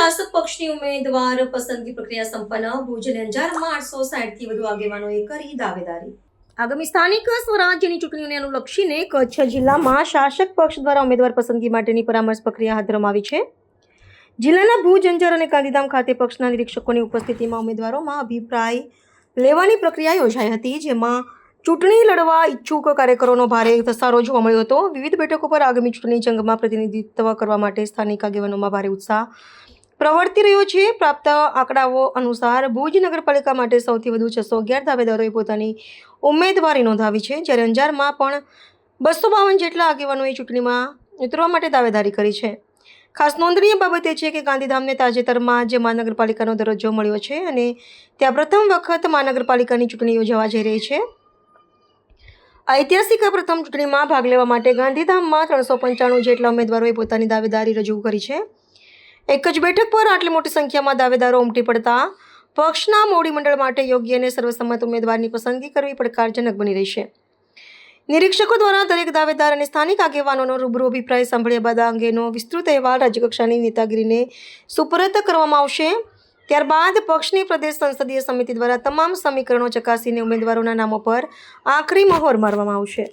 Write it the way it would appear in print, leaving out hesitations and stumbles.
શાસક પક્ષની ઉમેદવાર પસંદગી પ્રક્રિયા સંપન્ન ભુજ અને અંજારમાં 860 થી વધુ આગેવાનોએ કરી દાવેદારી. આગામી સ્થાનિક સ્વરાજ્યની ચૂંટણીઓને અનુલક્ષીને કચ્છ જિલ્લામાં શાસક પક્ષ દ્વારા ઉમેદવાર પસંદગી માટેની પરામર્શ પ્રક્રિયા હાથ ધરવામાં આવી છે. જિલ્લાના ભુજ, અંજાર અને ગાંધીધામ ખાતે પક્ષના નિરીક્ષકોની ઉપસ્થિતિમાં ઉમેદવારોમાં અભિપ્રાય લેવાની પ્રક્રિયા યોજાઈ હતી, જેમાં ચૂંટણી લડવા ઈચ્છુક કાર્યકરોનો ભારે ધસારો જોવા મળ્યો હતો. વિવિધ બેઠકો પર આગામી ચૂંટણી જંગમાં પ્રતિનિધિત્વ કરવા માટે સ્થાનિક આગેવાનોમાં ભારે ઉત્સાહ પ્રવર્તી રહ્યો છે. પ્રાપ્ત આંકડાઓ અનુસાર ભુજ નગરપાલિકા માટે સૌથી વધુ 611 દાવેદારોએ પોતાની ઉમેદવારી નોંધાવી છે, જ્યારે અંજારમાં પણ 252 જેટલા આગેવાનોએ ચૂંટણીમાં ઉતરવા માટે દાવેદારી કરી છે. ખાસ નોંધનીય બાબત એ છે કે ગાંધીધામને તાજેતરમાં જ મહાનગરપાલિકાનો દરજ્જો મળ્યો છે અને ત્યાં પ્રથમ વખત મહાનગરપાલિકાની ચૂંટણી યોજાવા જઈ રહી છે. ઐતિહાસિક પ્રથમ ચૂંટણીમાં ભાગ લેવા માટે ગાંધીધામમાં 395 જેટલા ઉમેદવારોએ પોતાની દાવેદારી રજૂ કરી છે. એક જ બેઠક પર આટલી મોટી સંખ્યામાં દાવેદારો ઉમટી પડતા પક્ષના મોવડી મંડળ માટે યોગ્ય અને સર્વસંમત ઉમેદવારની પસંદગી કરવી પડકારજનક બની રહી છે. નિરીક્ષકો દ્વારા દરેક દાવેદાર અને સ્થાનિક આગેવાનોનો રૂબરૂ અભિપ્રાય સાંભળ્યા બાદ આ અંગેનો વિસ્તૃત અહેવાલ રાજ્યકક્ષાની નેતાગીરીને સુપરત કરવામાં આવશે. ત્યારબાદ પક્ષની પ્રદેશ સંસદીય સમિતિ દ્વારા તમામ સમીકરણો ચકાસીને ઉમેદવારોના નામો પર આખરી મહોર મારવામાં આવશે.